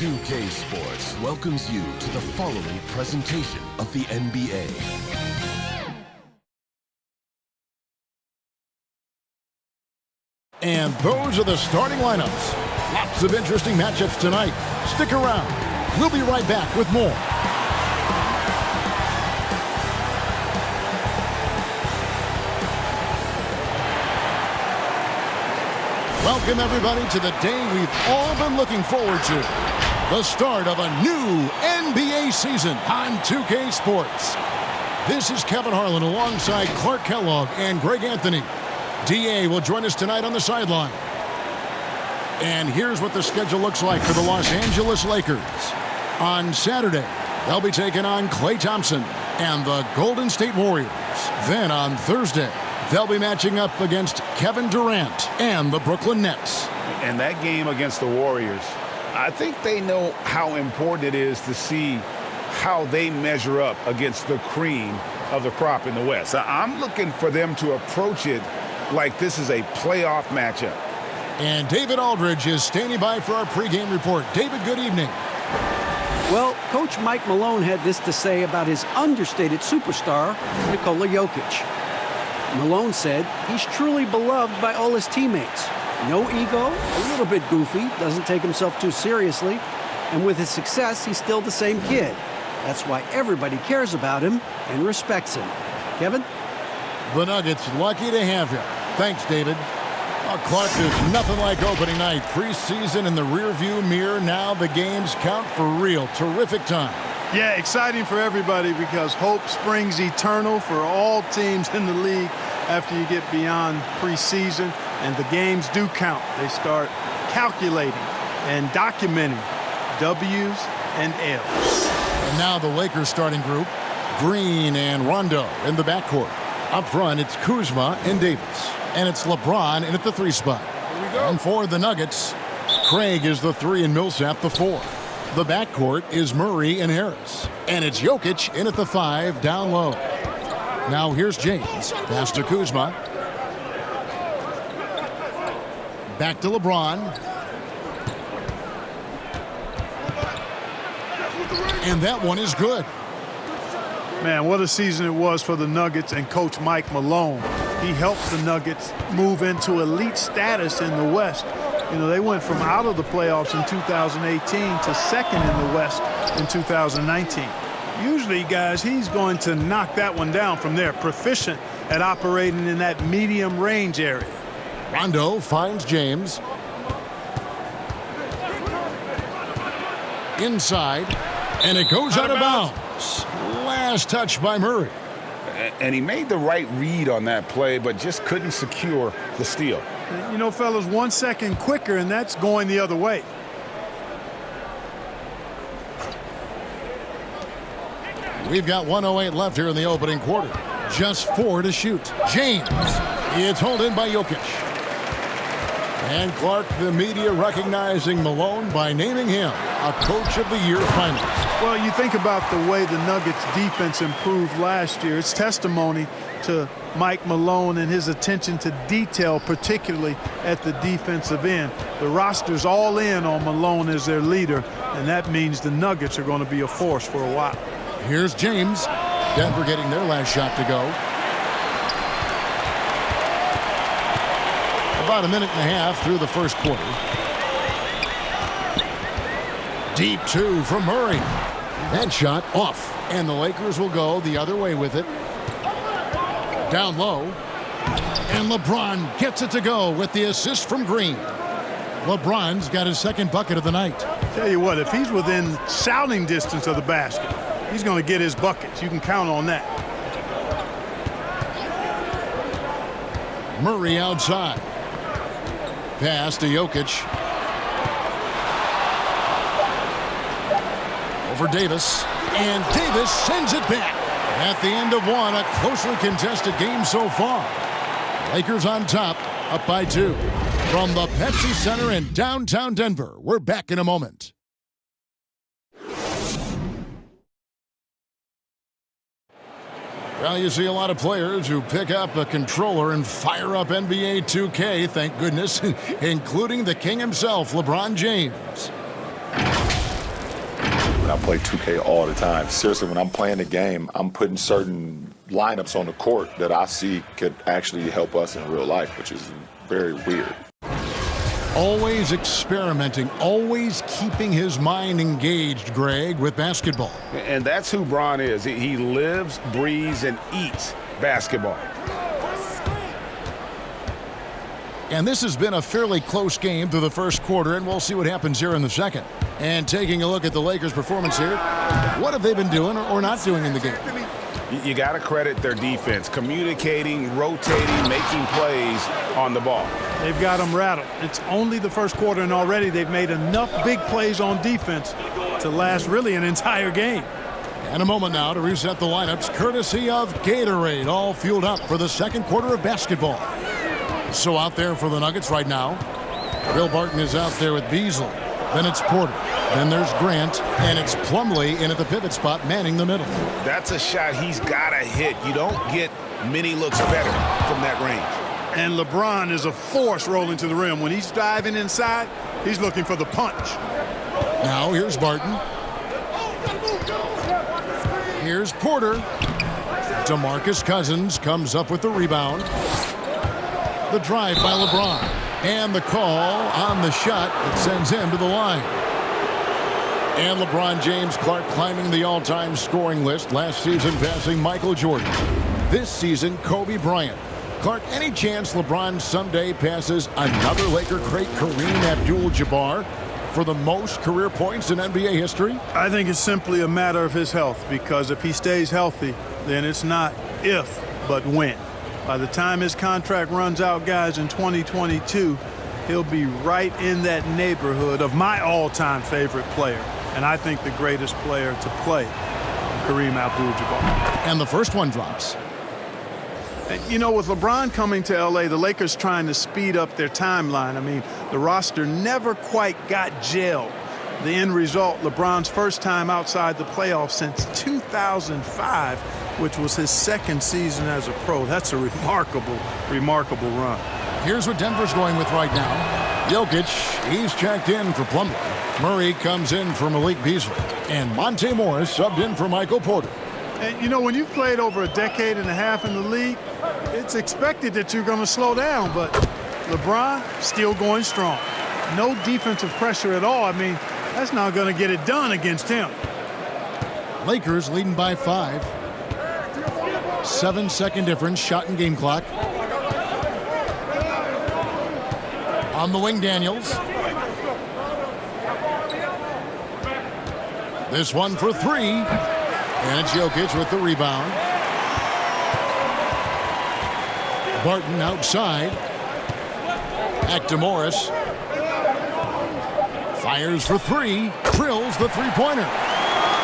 2K Sports welcomes you to the following presentation of the NBA. And those are the starting lineups. Lots of interesting matchups tonight. Stick around. We'll be right back with more. Welcome, everybody, to the day we've all been looking forward to. The start of a new NBA season on 2K Sports. This is Kevin Harlan alongside Clark Kellogg and Greg Anthony. DA will join us tonight on the sideline. And here's what the schedule looks like for the Los Angeles Lakers. On Saturday, they'll be taking on Klay Thompson and the Golden State Warriors. Then on Thursday, they'll be matching up against Kevin Durant and the Brooklyn Nets. And that game against the Warriors, I think they know how important it is to see how they measure up against the cream of the crop in the West. I'm looking for them to approach it like this is a playoff matchup. And David Aldridge is standing by for our pregame report. David, good evening. Well, Coach Mike Malone had this to say about his understated superstar, Nikola Jokic. Malone said he's truly beloved by all his teammates. No ego, a little bit goofy, doesn't take himself too seriously, and with his success, he's still the same kid. That's why everybody cares about him and respects him. Kevin? The Nuggets lucky to have you. Thanks, David. Oh, Clark, there's nothing like opening night. Preseason in the rearview mirror. Now the games count for real. Terrific time. Yeah, exciting for everybody because hope springs eternal for all teams in the league after you get beyond preseason, and the games do count. They start calculating and documenting W's and L's. And now the Lakers starting group, Green and Rondo in the backcourt. Up front, it's Kuzma and Davis. And it's LeBron in at the 3 spot. Here we go. And for the Nuggets, Craig is the 3 and Millsap the 4. The backcourt is Murray and Harris. And it's Jokic in at the 5 down low. Now here's James. Pass to Kuzma. Back to LeBron. And that one is good. Man, what a season it was for the Nuggets and Coach Mike Malone. He helped the Nuggets move into elite status in the West. You know, they went from out of the playoffs in 2018 to second in the West in 2019. Usually, guys, he's going to knock that one down from there. Proficient at operating in that medium range area. Rondo finds James. Inside. And it goes out of bounds. Last touch by Murray. And he made the right read on that play, but just couldn't secure the steal. You know, fellas, 1 second quicker, and that's going the other way. We've got 1:08 left here in the opening quarter. Just 4 to shoot. James. It's hauled in by Jokic. And Clark, the media recognizing Malone by naming him a Coach of the Year finalist. Well, you think about the way the Nuggets defense improved last year. It's testimony to Mike Malone and his attention to detail, particularly at the defensive end. The roster's all in on Malone as their leader, and that means the Nuggets are going to be a force for a while. Here's James. Denver getting their last shot to go. About a minute and a half through the first quarter. Deep 2 from Murray. That shot off. And the Lakers will go the other way with it. Down low. And LeBron gets it to go with the assist from Green. LeBron's got his second bucket of the night. Tell you what, if he's within shouting distance of the basket, he's going to get his buckets. You can count on that. Murray outside. Pass to Jokic. Over Davis. And Davis sends it back. At the end of one, a closely contested game so far. Lakers on top, up by 2. From the Pepsi Center in downtown Denver, we're back in a moment. Well, you see a lot of players who pick up a controller and fire up NBA 2K, thank goodness, including the king himself, LeBron James. I play 2K all the time. Seriously, when I'm playing the game, I'm putting certain lineups on the court that I see could actually help us in real life, which is very weird. Always experimenting, always keeping his mind engaged, Greg, with basketball. And that's who Bron is. He lives, breathes, and eats basketball. And this has been a fairly close game through the first quarter, and we'll see what happens here in the second. And taking a look at the Lakers' performance here, what have they been doing or not doing in the game? You got to credit their defense, communicating, rotating, making plays on the ball. They've got them rattled. It's only the first quarter, and already they've made enough big plays on defense to last really an entire game. And a moment now to reset the lineups, courtesy of Gatorade, all fueled up for the second quarter of basketball. So out there for the Nuggets right now, Bill Barton is out there with Beasley. Then it's Porter. Then there's Grant, and it's Plumlee in at the pivot spot, manning the middle. That's a shot he's got to hit. You don't get many looks better from that range. And LeBron is a force rolling to the rim. When he's diving inside, he's looking for the punch. Now here's Barton. Here's Porter. DeMarcus Cousins comes up with the rebound. The drive by LeBron. And the call on the shot that sends him to the line. And LeBron James Clark climbing the all-time scoring list. Last season passing Michael Jordan. This season, Kobe Bryant. Clark, any chance LeBron someday passes another Laker great, Kareem Abdul-Jabbar, for the most career points in NBA history? I think it's simply a matter of his health, because if he stays healthy, then it's not if, but when. By the time his contract runs out, guys, in 2022, he'll be right in that neighborhood of my all-time favorite player, and I think the greatest player to play, Kareem Abdul-Jabbar. And the first one drops. You know, with LeBron coming to L.A., the Lakers trying to speed up their timeline. I mean, the roster never quite got gelled. The end result, LeBron's first time outside the playoffs since 2005, which was his second season as a pro. That's a remarkable, remarkable run. Here's what Denver's going with right now. Jokic, he's checked in for Plumlee. Murray comes in for Malik Beasley. And Monte Morris subbed in for Michael Porter. And, you know, when you've played over a decade and a half in the league, it's expected that you're going to slow down, but LeBron still going strong. No defensive pressure at all. I mean, that's not going to get it done against him. Lakers leading by 5. 7-second difference, shot and game clock. On the wing, Daniels. This one for 3. And it's Jokic with the rebound. Barton outside. Back to Morris. Fires for 3. Drills the three-pointer.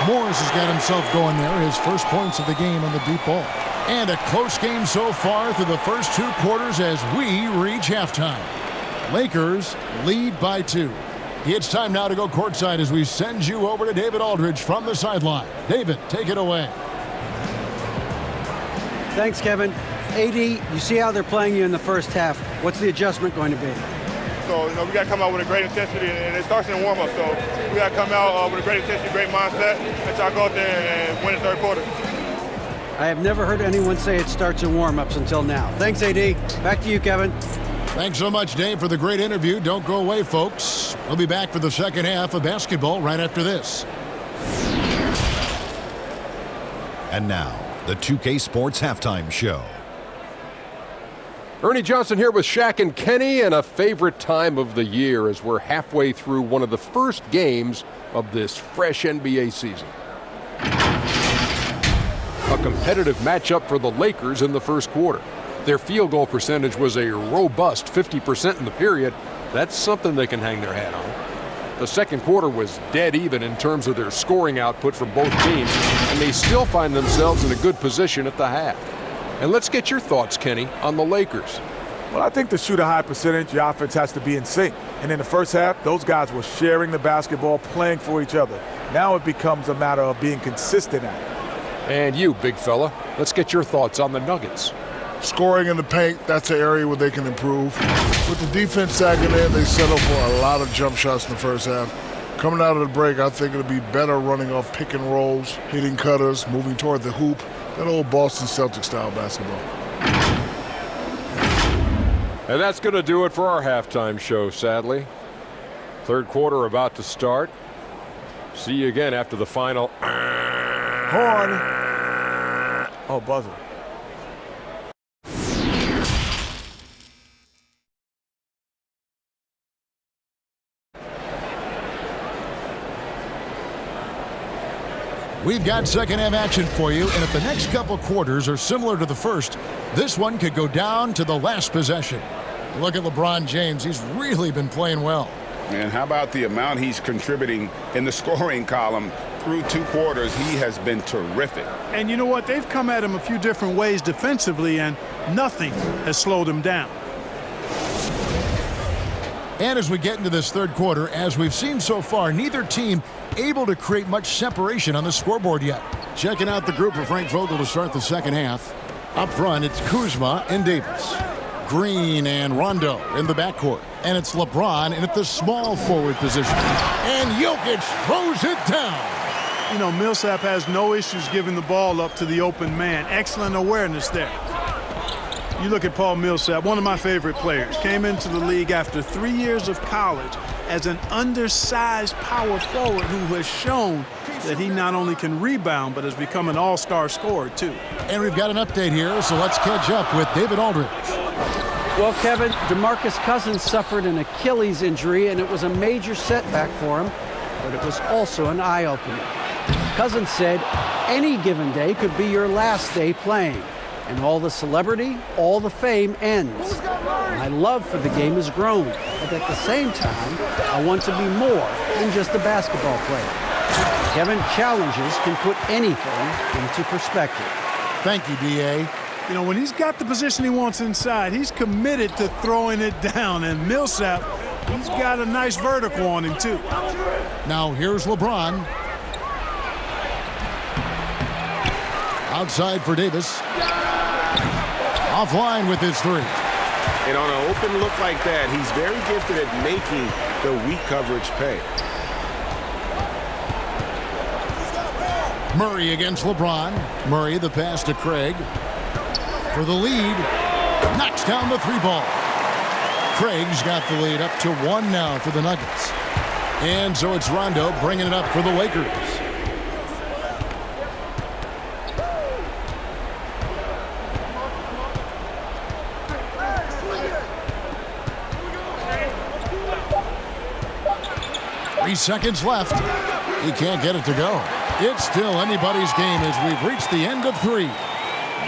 Morris has got himself going there. His first points of the game on the deep ball. And a close game so far through the first 2 quarters as we reach halftime. Lakers lead by 2. It's time now to go courtside as we send you over to David Aldridge from the sideline. David, take it away. Thanks, Kevin. AD, you see how they're playing you in the first half. What's the adjustment going to be? So, you know, we got to come out with a great intensity, and it starts in the warm-up. So we got to come out with a great intensity, great mindset, and try to go out there and win the third quarter. I have never heard anyone say it starts in warm-ups until now. Thanks, AD. Back to you, Kevin. Thanks so much, Dave, for the great interview. Don't go away, folks. We'll be back for the second half of basketball right after this. And now, the 2K Sports Halftime Show. Ernie Johnson here with Shaq and Kenny, and a favorite time of the year as we're halfway through one of the first games of this fresh NBA season. A competitive matchup for the Lakers in the first quarter. Their field goal percentage was a robust 50% in the period. That's something they can hang their hat on. The second quarter was dead even in terms of their scoring output from both teams, and they still find themselves in a good position at the half. And let's get your thoughts, Kenny, on the Lakers. Well, I think to shoot a high percentage, your offense has to be in sync. And in the first half, those guys were sharing the basketball, playing for each other. Now it becomes a matter of being consistent at it. And you, big fella, let's get your thoughts on the Nuggets. Scoring in the paint, that's an area where they can improve. With the defense sagging in, they settle for a lot of jump shots in the first half. Coming out of the break, I think it'll be better running off pick and rolls, hitting cutters, moving toward the hoop. That old Boston Celtics style basketball. And that's going to do it for our halftime show, sadly. Third quarter about to start. See you again after the final. Horn. Oh, buzzer. We've got second half action for you, and if the next couple quarters are similar to the first, this one could go down to the last possession. Look at LeBron James. He's really been playing well. And how about the amount he's contributing in the scoring column through 2 quarters? He has been terrific. And you know what? They've come at him a few different ways defensively, and nothing has slowed him down. And as we get into this third quarter, as we've seen so far, neither team able to create much separation on the scoreboard yet. Checking out the group of Frank Vogel to start the second half. Up front, it's Kuzma and Davis. Green and Rondo in the backcourt. And it's LeBron in at the small forward position. And Jokic throws it down. You know, Millsap has no issues giving the ball up to the open man. Excellent awareness there. You look at Paul Millsap, one of my favorite players. Came into the league after 3 years of college as an undersized power forward who has shown that he not only can rebound, but has become an all-star scorer, too. And we've got an update here, so let's catch up with David Aldridge. Well, Kevin, DeMarcus Cousins suffered an Achilles injury, and it was a major setback for him, but it was also an eye-opener. Cousins said, any given day could be your last day playing, and all the celebrity, all the fame ends. My love for the game has grown, but at the same time, I want to be more than just a basketball player. Kevin, challenges can put anything into perspective. Thank you, D.A. You know, when he's got the position he wants inside, he's committed to throwing it down. And Millsap, he's got a nice vertical on him, too. Now, here's LeBron. Outside for Davis. Offline with his 3. And on an open look like that, he's very gifted at making the weak coverage pay. Murray against LeBron. Murray, the pass to Craig. For the lead. Knocks down the 3-ball. Craig's got the lead up to 1 now for the Nuggets. And so it's Rondo bringing it up for the Lakers. Seconds left. He can't get it to go. It's still anybody's game as we've reached the end of 3.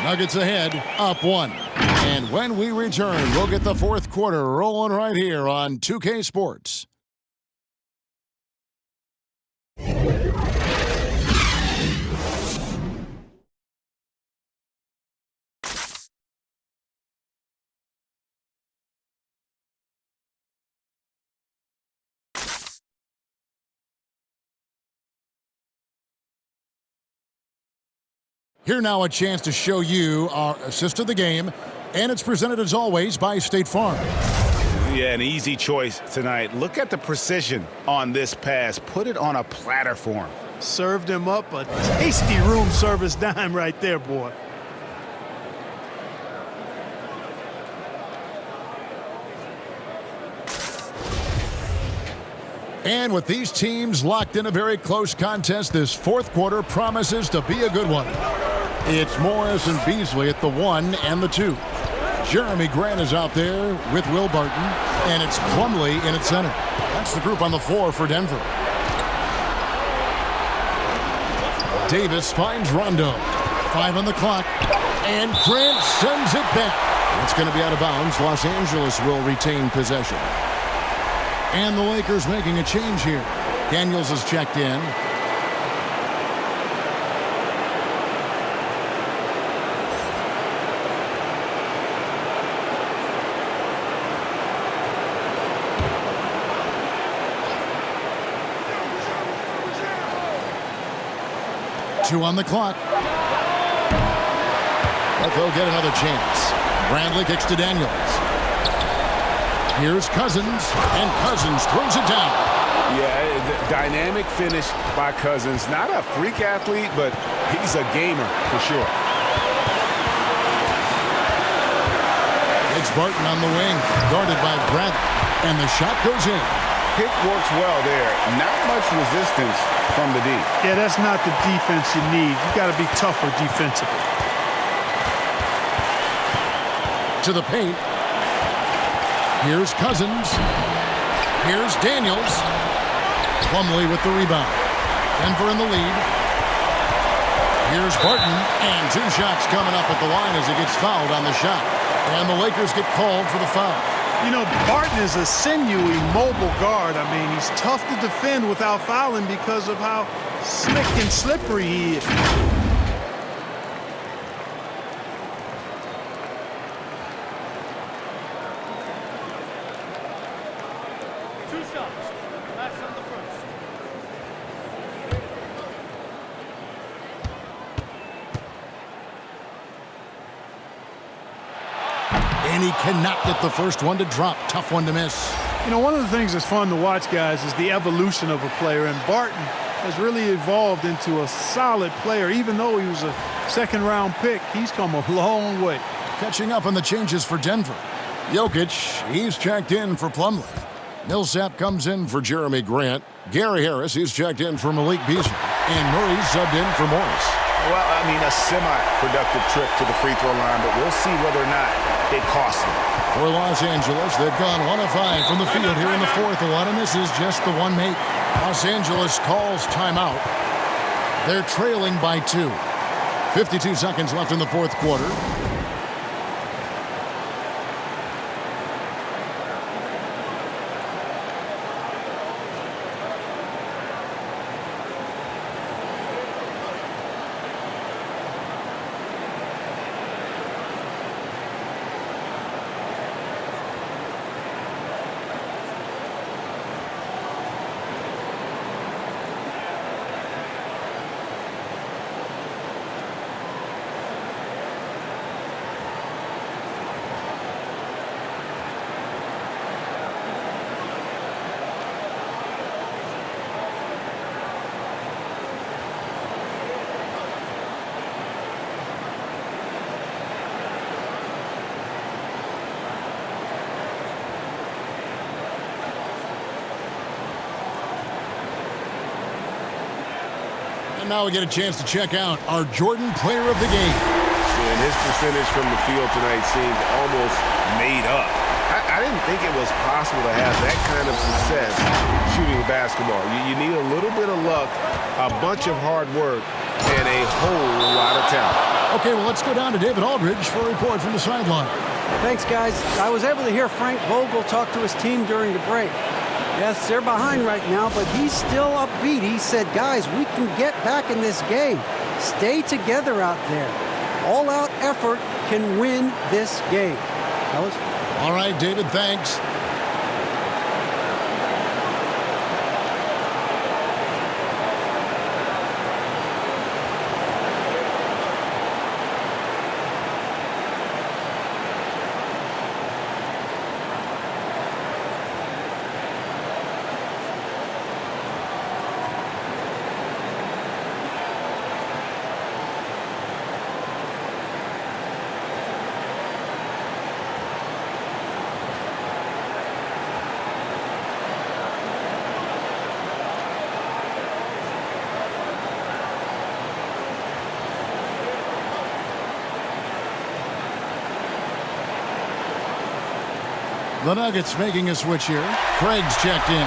Nuggets ahead, up 1. And when we return, we'll get the fourth quarter rolling right here on 2K Sports. Here now a chance to show you our assist of the game, and it's presented as always by State Farm. Yeah, an easy choice tonight. Look at the precision on this pass. Put it on a platter for him. Served him up a tasty room service dime right there, boy. And with these teams locked in a very close contest, this fourth quarter promises to be a good one. It's Morris and Beasley at the 1 and the 2. Jeremy Grant is out there with Will Barton, and it's Plumlee in at center. That's the group on the floor for Denver. Davis finds Rondo. 5 on the clock, and Grant sends it back. It's going to be out of bounds. Los Angeles will retain possession. And the Lakers making a change here. Daniels has checked in. Two on the clock. But they'll get another chance. Bradley kicks to Daniels. Here's Cousins, and Cousins throws it down. Yeah, Dynamic finish by Cousins. Not a freak athlete, but he's a gamer for sure. It's Barton on the wing, guarded by Brad, and the shot goes in. Pick works well there. Not much resistance from the D. Yeah, that's not the defense you need. You got to be tougher defensively. To the paint. Here's Cousins. Here's Daniels. Plumlee with the rebound. Denver in the lead. Here's Barton, and 2 shots coming up at the line as he gets fouled on the shot. And the Lakers get called for the foul. You know, Barton is a sinewy, mobile guard. I mean, he's tough to defend without fouling because of how slick and slippery he is. And he cannot get the first one to drop. Tough one to miss. You know, one of the things that's fun to watch, guys, is the evolution of a player. And Barton has really evolved into a solid player. Even though he was a second-round pick, he's come a long way. Catching up on the changes for Denver. Jokic, he's checked in for Plumlee. Millsap comes in for Jeremy Grant. Gary Harris, he's checked in for Malik Beasley. And Murray's subbed in for Morris. Well, I mean, a semi-productive trip to the free throw line, but we'll see whether or not it costs them. For Los Angeles, they've gone 1 of 5 from the field here in the fourth. A lot of misses, just the one make. Los Angeles calls timeout. They're trailing by 2. 52 seconds left in the fourth quarter. And now we get a chance to check out our Jordan Player of the Game. And his percentage from the field tonight seems almost made up. I didn't think it was possible to have that kind of success shooting the basketball. You need a little bit of luck, a bunch of hard work, and a whole lot of talent. Okay, well, let's go down to David Aldridge for a report from the sideline. Thanks, guys. I was able to hear Frank Vogel talk to his team during the break. Yes, they're behind right now, but he's still upbeat. He said, guys, we can get back in this game. Stay together out there. All-out effort can win this game. Fellas? All right, David, thanks. The Nuggets making a switch here. Craig's checked in.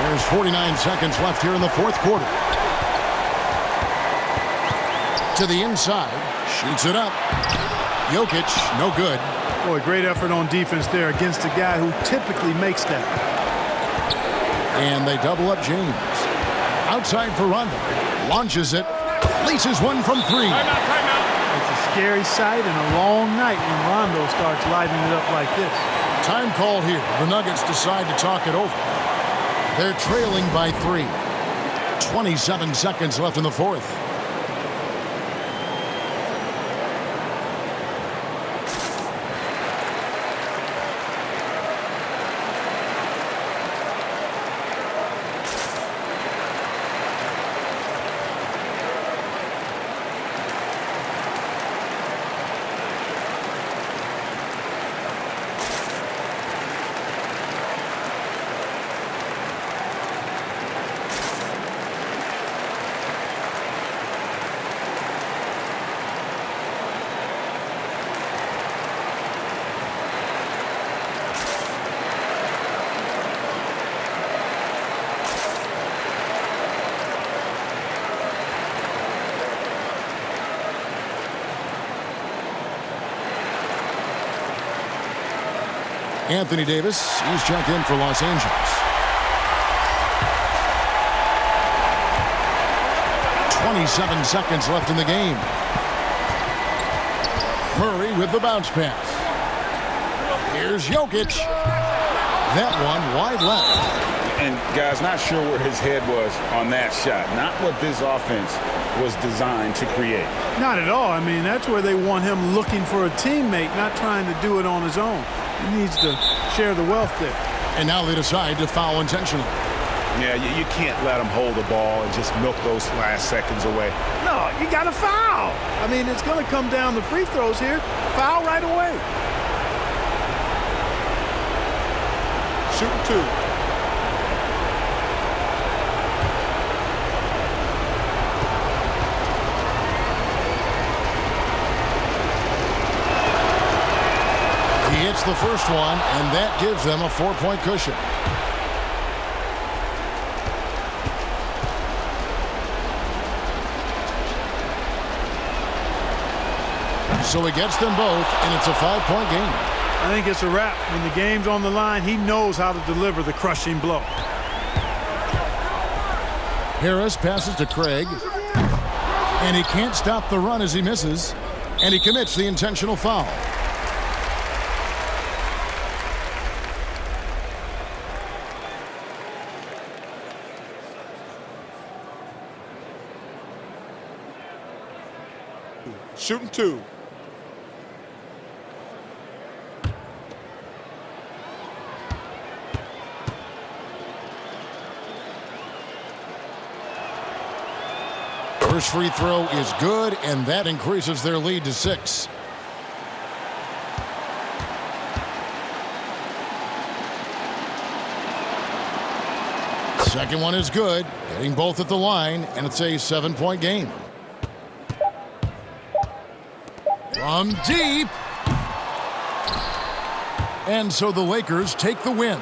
There's 49 seconds left here in the fourth quarter. To the inside. Shoots it up. Jokic, no good. Boy, great effort on defense there against a guy who typically makes that. And they double up James. Outside for Rondo. Launches it. Laces one from 3. Timeout. It's a scary sight and a long night when Rondo starts lighting it up like this. Time called here. The Nuggets decide to talk it over. They're trailing by 3. 27 seconds left in the fourth. Anthony Davis, he's checked in for Los Angeles. 27 seconds left in the game. Murray with the bounce pass. Here's Jokic. That one wide left. And guys, not sure where his head was on that shot. Not what this offense was designed to create. Not at all. I mean, that's where they want him looking for a teammate, not trying to do it on his own. He needs to share the wealth there. And now they decide to foul intentionally. Yeah, you can't let him hold the ball and just milk those last seconds away. No, you got to foul. I mean, it's going to come down to free throws here. Foul right away. Shooting 2. He hits the first one, and that gives them a 4-point cushion. So he gets them both, and it's a 5-point game. I think it's a wrap. When the game's on the line, he knows how to deliver the crushing blow. Harris passes to Craig, and he can't stop the run as he misses, and he commits the intentional foul. Shooting 2. First free throw is good, and that increases their lead to 6. Second one is good, hitting both at the line, and it's a 7-point game. From deep. And so the Lakers take the win.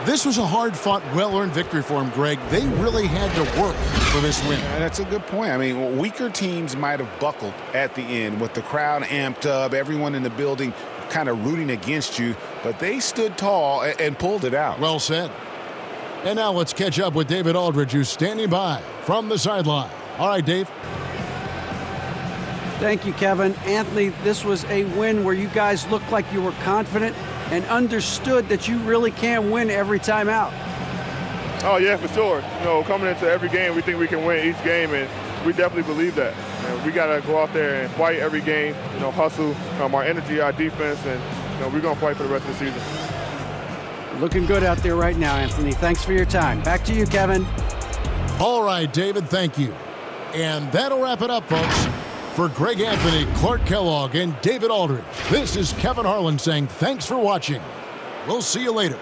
This was a hard-fought, well-earned victory for them, Greg. They really had to work for this win. Yeah, that's a good point. I mean, weaker teams might have buckled at the end with the crowd amped up, everyone in the building kind of rooting against you, but they stood tall and pulled it out. Well said. And now let's catch up with David Aldridge, who's standing by from the sideline. All right, Dave. Thank you, Kevin. Anthony, this was a win where you guys looked like you were confident and understood that you really can win every time out. Oh, yeah, for sure. You know, coming into every game, we think we can win each game, and we definitely believe that. And we got to go out there and fight every game, you know, hustle, our energy, our defense, and, you know, we're going to fight for the rest of the season. Looking good out there right now, Anthony. Thanks for your time. Back to you, Kevin. All right, David, thank you. And that'll wrap it up, folks. For Greg Anthony, Clark Kellogg, and David Aldridge, this is Kevin Harlan saying thanks for watching. We'll see you later.